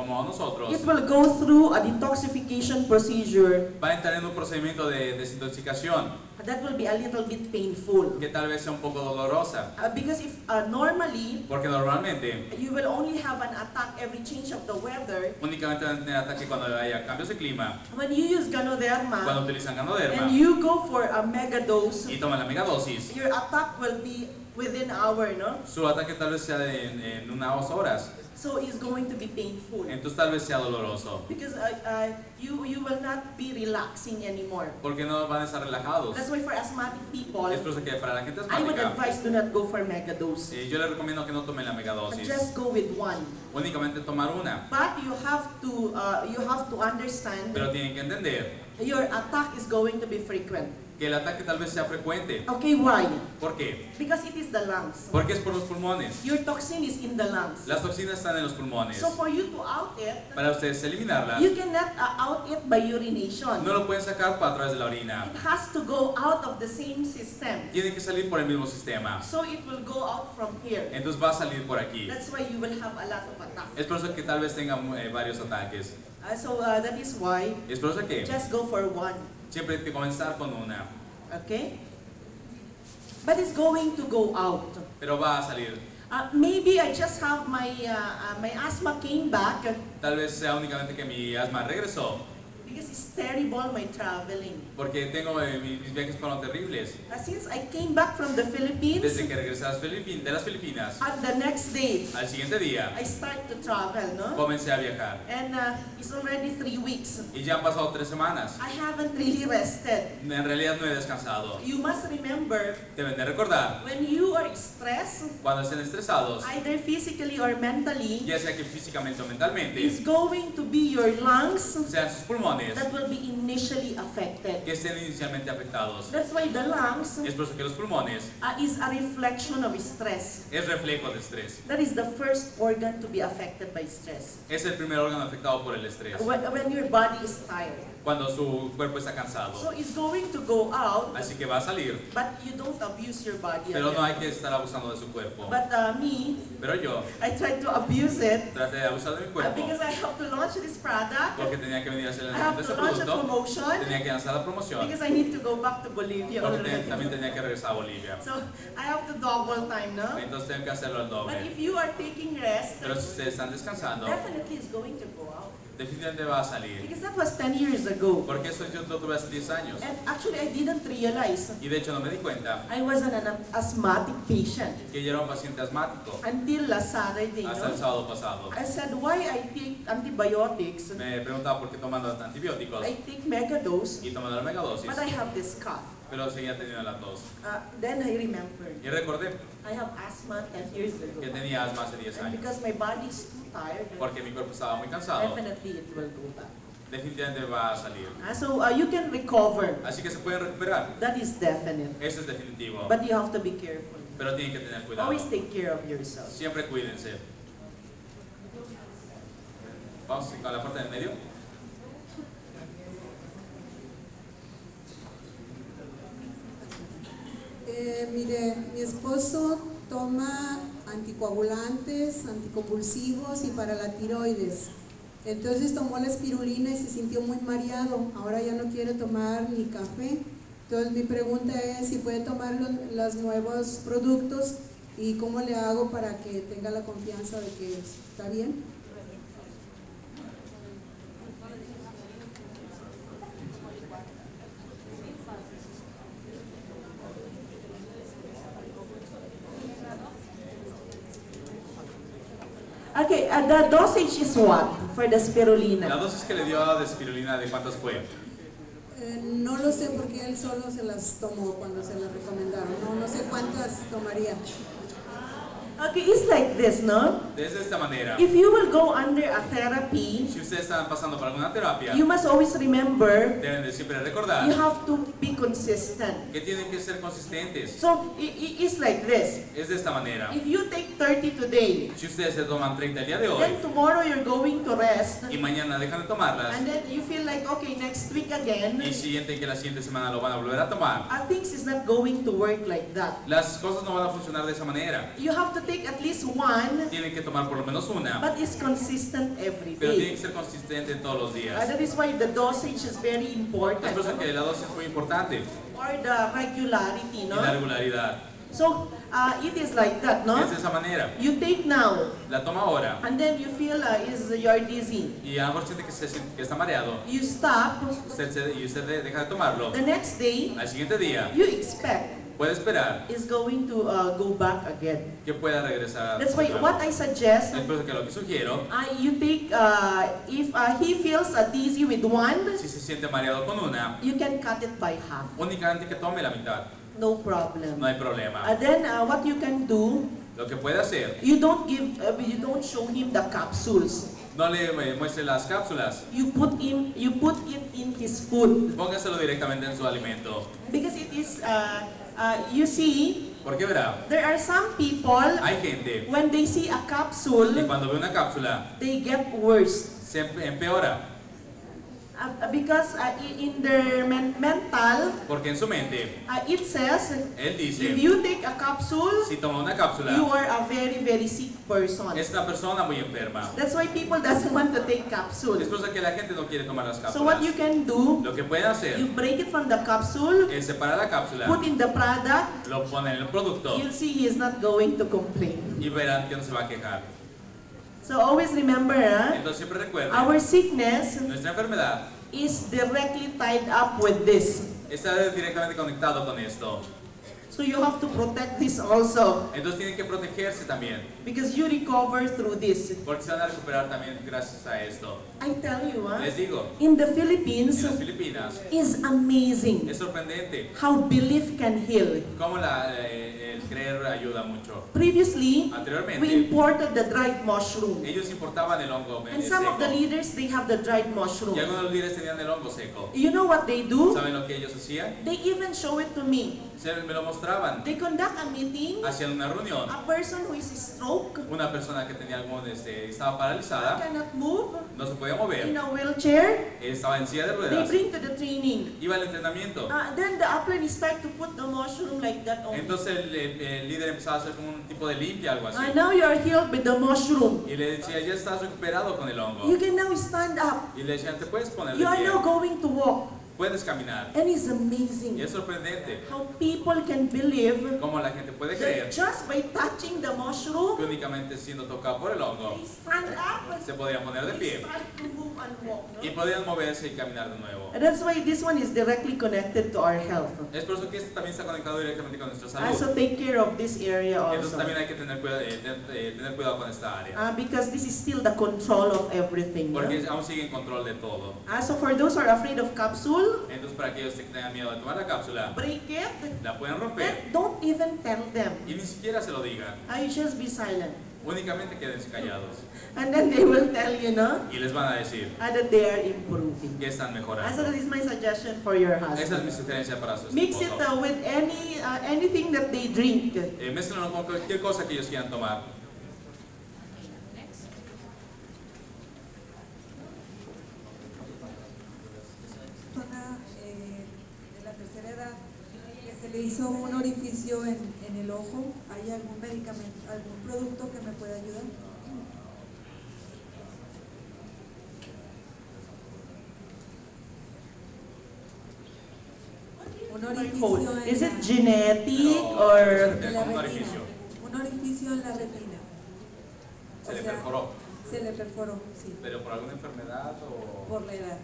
como nosotros, it will go through a detoxification procedure va a entrar en un procedimiento de desintoxicación that will be a little bit painful. que tal vez sea un poco dolorosa, Because if normally porque normalmente you will only have an attack every change of the weather, únicamente van a tener ataque cuando haya cambios de clima, when you use cuando Ganoderma utilizan Ganoderma and you go for a mega dose, y toman la megadosis, your attack will be within an hour, no? su ataque tal vez sea en unas horas, So it's going to be painful entonces tal vez sea doloroso, because you will not be relaxing anymore. porque no van a estar relajados. That's why for asthmatic people, Es por eso que para la gente I would asmática, advise do not go for mega dose. yo les recomiendo que no tomen la megadosis, Just go with one. únicamente tomar una, But you have to understand pero tienen que entender your attack is going to be frequent. que el ataque tal vez sea frecuente. Okay, why? ¿Por qué? Because it is the lungs. Porque es por los pulmones. Your toxin is in the lungs. Las toxinas están en los pulmones. So for you to out it, Para ustedes eliminarlas, you cannot out it by urination. no lo pueden sacar para a través de la orina. It has to go out of the same system. Tiene que salir por el mismo sistema. So it will go out from here. Entonces va a salir por aquí. That's why you will have a lot of attacks. Es por eso que tal vez tengan varios ataques. That is why Es por eso que just go for one. siempre hay que comenzar con una. Okay? But it's going to go out. Pero va a salir. Maybe I just have my asthma came back Tal vez sea únicamente que mi asma regresó. because it's terrible my traveling. Porque tengo mis viajes fueron terribles. Since I came back from the Philippines, Desde que regresé a las Filipinas, and the next day al siguiente día I start to travel, no? comencé a viajar. And it's already 3 weeks. Y ya han pasado 3 semanas. I haven't really rested. En realidad no he descansado. You must remember, Deben de recordar, when you are stressed, cuando estén estresados, either physically or mentally, ya sea que físicamente o mentalmente, it's going to be your lungs sean sus pulmones that will be initially affected. que estén inicialmente afectados. That's why the lungs Es por eso que los pulmones is a reflection of stress. es reflejo de estrés. That is the first organ to be affected by stress. Es el primer órgano afectado por el estrés. When your body is tired. Cuando su cuerpo está So cansado. it's going to go out, Así que va a salir. but you don't abuse your body. Pero no hay again. que estar abusando de su cuerpo. But me, Pero yo I tried to abuse it traté de abusar de mi cuerpo because I have to launch this product. porque tenía que venir a hacer el I have lanzamiento de to ese launch a producto. promotion Tenía que lanzar la promoción because I need to go back to Bolivia porque already. también tenía que regresar a Bolivia. So I have to double time, no? Entonces tengo que hacerlo al But doble. if you are taking rest, Pero si ustedes están descansando, definitely it's going to go out. definitivamente va a salir. Because that was 10 years ago. Porque eso yo lo tuve hace 10 años. And actually I didn't realize Y de hecho no me di cuenta I was an asthmatic patient que yo era un paciente asmático until last Saturday, hasta el no? sábado pasado. I said, why I take antibiotics? Me preguntaba por qué tomando antibióticos I take mega dose, y tomando la megadosis, but I have this cough. pero seguía teniendo la tos. Then I remembered Y recordé I have asthma 10 years ago. que tenía asma hace 10 And años. because my body is too tired, Porque mi cuerpo estaba muy cansado. definitely it will go back. Definitivamente va a salir. So you can recover. Así que se puede recuperar. That is definite. Eso es definitivo. But you have to be careful. Pero tienen que tener cuidado. Always take care of yourself. Siempre cuídense. Vamos a la parte del medio. Mire, mi esposo toma anticoagulantes, anticonvulsivos y para la tiroides. Entonces tomó la espirulina y se sintió muy mareado. Ahora ya no quiere tomar ni café. Entonces mi pregunta es si puede tomar los nuevos productos y cómo le hago para que tenga la confianza de que está bien. Okay, the dosage is what for the La spirulina? dosis que le dio de espirulina, ¿de cuántas fue? No lo sé porque él solo se las tomó cuando se las recomendaron. No sé cuántas tomaría. Okay, it's like this, no? Es de esta manera. If you will go under a therapy, Si ustedes están pasando por alguna terapia, you must always remember deben de siempre you recordar have to be consistent. que tienen que ser consistentes. So it's like this. Es de esta manera. If you take 30 today, Si ustedes se toman 30 el día de hoy then tomorrow you're going to rest, y mañana dejan de tomarlas and then you feel like, okay, next week again, y sienten que la siguiente semana lo van a volver a tomar, things is not going to work like that. las cosas no van a funcionar de esa manera. You have to take at least one, Tienen que tomar por lo menos una, but it's consistent every pero tiene day. que ser consistente todos los días. That is why the dosage is very Es important, por eso que la dosis es muy importante or the regularity, y no? la regularidad. So it is like that, no? Es de esa manera. You take now, La toma ahora and then you feel you're dizzy. y a lo mejor siente que está mareado. You stop. Y usted deja de tomarlo. The next day, Al siguiente día you expect puede esperar is going to go back again. que pueda regresar. That's why what I suggest, Es por eso que lo que sugiero, you take, if he feels dizzy with one, si se siente mareado con una, you can cut it by half. únicamente que tome la mitad. No problem. No hay problema. Then what you can do, Lo que puede hacer, you don't show him the capsules. no le muestre las cápsulas. You put it in his food, Póngaselo directamente en su alimento. because it is, you see, Porque verá, there are some people, hay gente when they see a que capsule, cuando ve una cápsula they get worse. se empeora. Because in their mental, Porque en su mente, it says, él if dice, you take a capsule, si toma una you cápsula, are a very, very sick person. es una persona muy enferma. That's why people doesn't want to take Es capsules. por eso que la gente no quiere tomar las So what you cápsulas. can do, Lo que pueden hacer you break it from the capsule, es separar la cápsula, put in the product, lo ponen en el producto you'll see he is not going to complain. y verán que no se va a quejar. So always remember, Entonces siempre recuerden, our sickness nuestra enfermedad is directly tied up with this. está directamente conectado con esto. So you have to protect this also, Entonces tienen que protegerse también, because you recover through this. porque se van a recuperar también gracias a esto. I tell you, Les digo, in the en Philippines, las Filipinas is amazing es sorprendente how belief can heal. cómo el creer ayuda mucho. Previously, we Anteriormente, imported the dried mushroom. ellos importaban el hongo And some of the seco leaders, they have the dried mushroom. y algunos líderes tenían el hongo seco. You know what they do? ¿Saben lo que ellos hacían? They even show it to me. Me lo mostraban. They conduct a meeting, Hacían una reunión. a person who is stroke, Una persona que tenía estaba paralizada, cannot move, no se podía in mover, a wheelchair, estaba en silla de they ruedas, bring to the training. iba al entrenamiento. Then the upline start to put the mushroom like that on. Entonces el líder empezaba a hacer como un tipo de limpia, algo así. Now you are healed with the mushroom. Y le decía, ya estás recuperado con el hongo. You can now stand up. Y le decían, te puedes poner de You are now pie, going to walk. puedes caminar. And it's Y amazing es sorprendente how people can believe cómo la gente puede that creer just by touching the que mushroom, únicamente siendo tocado por el hongo they stand up, se podían poner de they pie start to move and walk. y No? podían moverse y caminar de nuevo. And that's why this one is directly connected to our health. Es por eso que esto también está conectado directamente con nuestra salud. Also take care of this area Entonces also. también hay que tener cuidado con esta área. Because this is still the control of everything. No? Porque aún sigue en control de todo. So for those who are afraid of capsule, Entonces para aquellos que tengan miedo de tomar la cápsula, break it. la pueden romper Then don't even tell them. y ni siquiera se lo digan. You just be silent. Únicamente quédense callados And then they will tell you, no, y les van a decir that they are improving. que están So mejorando. that is my suggestion for your Esa es husband. mi sugerencia para su Mix it esposo. with anything that they drink. Mézclenlo con cualquier cosa que ellos quieran tomar. Persona de la tercera edad que se le hizo un orificio en el ojo, ¿hay algún medicamento, algún producto que me pueda ayudar? Un orificio en Is it la, genetic No, or en la un retina. orificio. Un orificio en la retina. Se O le sea, perforó. Se le perforó, sí, ¿Pero por alguna enfermedad o...? por la edad.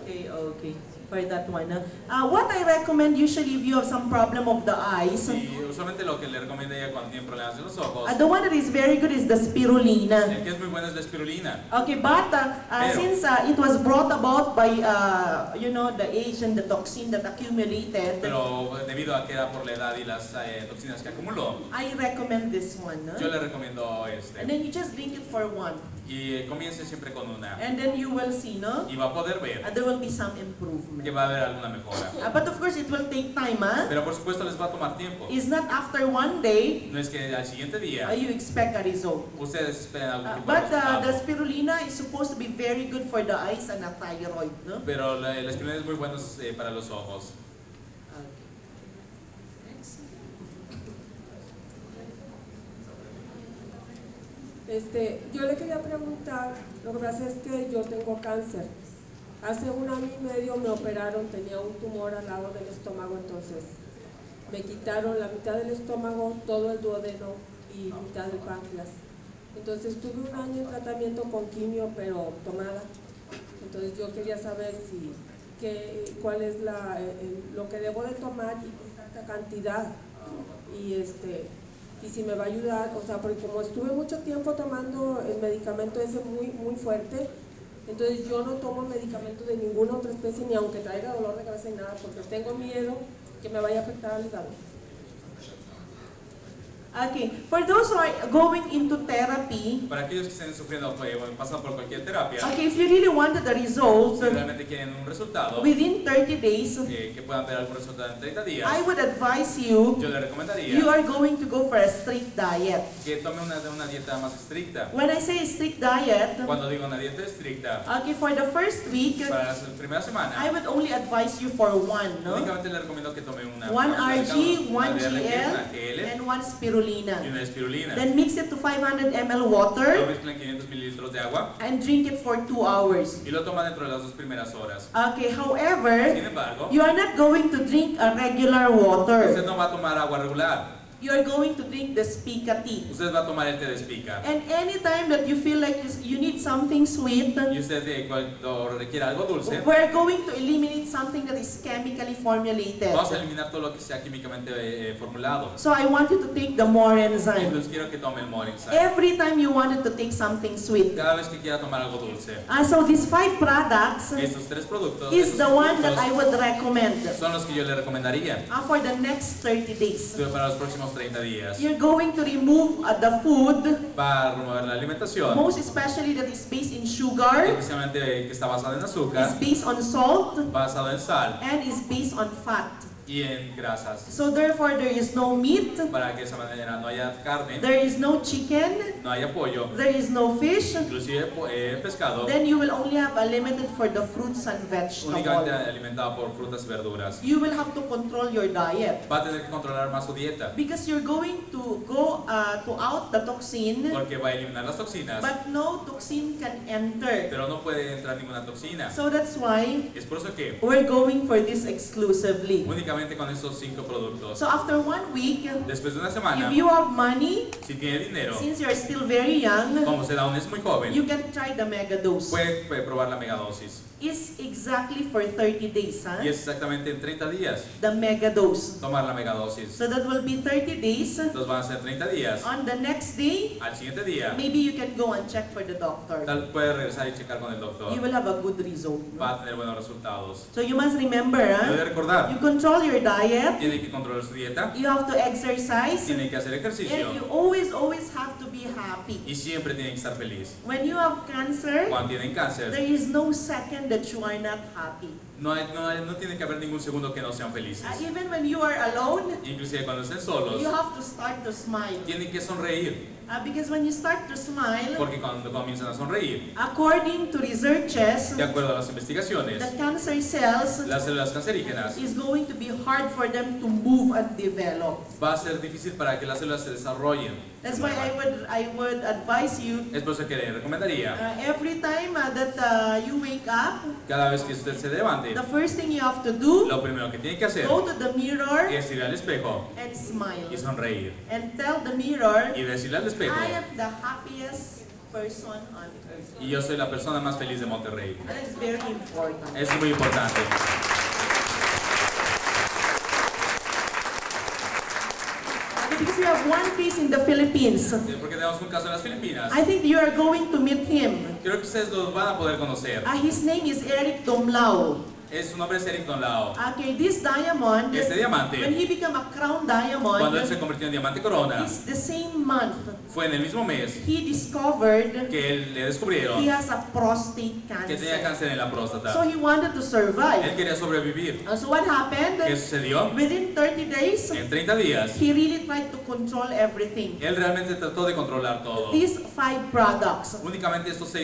Okay. For that one. What I recommend usually if you have some problem of the eyes, Y usualmente lo que le recomiendo a ella cuando tiene problemas de los ojos, the one that is very good is the spirulina. el que es muy bueno es la espirulina. Okay, but since it was brought about by the age and the toxin that accumulated, Pero debido a que era por la edad y las toxinas que acumuló, I recommend this one. yo le recomiendo And este. then you just drink it for one, Y comience siempre con una. and then you will see, no, Y va a poder ver there will be some improvement. que va a haber alguna mejora. But of course, it will take time. Pero por supuesto les va a tomar tiempo. It's not after one day No es que al siguiente día you expect a result. ustedes esperen algún tipo de But the resultado. spirulina is supposed to be very good for the eyes and the thyroid, no? Pero la espirulina es muy buena para los ojos. Yo le quería preguntar, lo que pasa es que yo tengo cáncer. Hace 1 año y medio me operaron, tenía un tumor al lado del estómago, entonces me quitaron la mitad del estómago, todo el duodeno y mitad del páncreas. Entonces tuve 1 año en tratamiento con quimio, pero tomada. Entonces yo quería saber cuál es lo que debo de tomar y con tanta cantidad. Y si me va a ayudar, o sea, porque como estuve mucho tiempo tomando el medicamento ese muy fuerte, entonces yo no tomo medicamento de ninguna otra especie, ni aunque traiga dolor de cabeza ni nada, porque tengo miedo que me vaya a afectar al hígado. Okay, for those who are going into therapy, Para aquellos que estén sufriendo pasando por cualquier terapia, okay, if you really wanted the results si realmente quieren un resultado, within 30 days, que puedan ver algún resultado en 30 días, I would advise you, yo le recomendaría you are going to go for a strict diet. que tome una dieta más estricta. When I say strict diet, Cuando digo una dieta estricta, okay, for the first week, para la primera I semana, would only advise you for one, no? únicamente le recomiendo que tome una 1 RG, 1 una DRG, GL, una GL and 1 spirulina. y una espirulina. Then mix it to 500 ml Lo water mezclan 500 mililitros de agua and drink it for 2 hours. y lo toma dentro de las 2 primeras horas. Okay, however, Sin embargo, you are not going to drink a regular water. usted no va a tomar agua regular, You are going to drink the spica tea. usted va a tomar el té de espica. And anytime that you feel like you need something sweet, Y usted cuando requiera algo dulce, we're going to eliminate something that is chemically formulated. vamos a eliminar todo lo que sea químicamente formulado. So I want you to take the more enzyme. Entonces quiero que tome el Morning Side. Every time you wanted to take something sweet. Cada vez que quiera tomar algo dulce. So these 5 products Estos 3 productos is the one that I would recommend son los que yo le recomendaría for the next 30 days. para los próximos 30 días. You're going to remove the food, Va a remover la alimentación, most especially that is based in sugar, especialmente que está basada en is azúcar, based on salt, basado en sal and is based on fat. y en grasas. So therefore there is no meat, Para que de esa manera no haya carne, there is no chicken, no haya pollo, there is no fish. inclusive pescado, Then you will only have a limited for the fruits and únicamente vegetables. alimentado por frutas y verduras. You will have to control your diet Va a tener que controlar más su dieta, because you're going to go to out the toxin, porque va a eliminar las toxinas, but no toxin can enter. pero no puede entrar ninguna toxina. So that's why Es por eso que we're going for this exclusively. únicamente con estos 5 productos, So after 1 week, después de una semana, if you have money, si tiene dinero, since you're still very young, como usted aún es muy joven, you can try the mega dose. puede probar la megadosis. It's exactly for 30 days, Y es exactamente en 30 días the mega dose. tomar la megadosis. So that will be 30 days. Entonces van a ser 30 días. On the next day, Al siguiente día, maybe you can go and check for the doctor. puede regresar y checar con el doctor. You will have a good result. Va a tener buenos resultados. So you must remember, Debe recordar, you control your diet, tiene que controlar su dieta, you have to exercise, tiene que hacer and ejercicio you always have to be happy. y siempre tiene que estar feliz. When you have cancer, Cuando tienen cáncer, there is no second that you are not happy. no tiene que haber ningún segundo que no sean felices. Even when you are alone, Inclusive cuando estén solos, you have to start to smile. tienen que sonreír, Because when you start to smile, porque cuando comienzan a sonreír, according to researches, de acuerdo a las investigaciones, the cancer cells las células cancerígenas is going to be hard for them to move and develop. va a ser difícil para que las células se desarrollen. That's why I would advise you Es por eso que le recomendaría, every time that you wake up, cada vez que usted se levante, the first thing you have to do, lo primero que tiene que hacer go to the mirror es ir al espejo and smile. y sonreír. And tell the mirror, Y decirle al espejo, I am the happiest person on earth. y yo soy la persona más feliz de Monterrey. That is very important. Es muy importante. Because we have one case in the Philippines. Porque tenemos un caso en las Filipinas. I think you are going to meet him. Creo que ustedes los van a poder conocer. His name is Eric Domlao. Su nombre es Eric Donlao. Okay, this diamond, Este diamante, when he became a crown cuando él diamond, se convirtió en diamante corona, it's the same month fue en el mismo mes he discovered que le descubrieron he has a prostate que tenía cancer. cáncer en la So próstata. he wanted to Él survive. quería sobrevivir. So what happened? ¿Qué sucedió? Within 30 days, En 30 días, he really tried to control everything. él realmente trató de controlar todo. These 5 products. Únicamente estos 6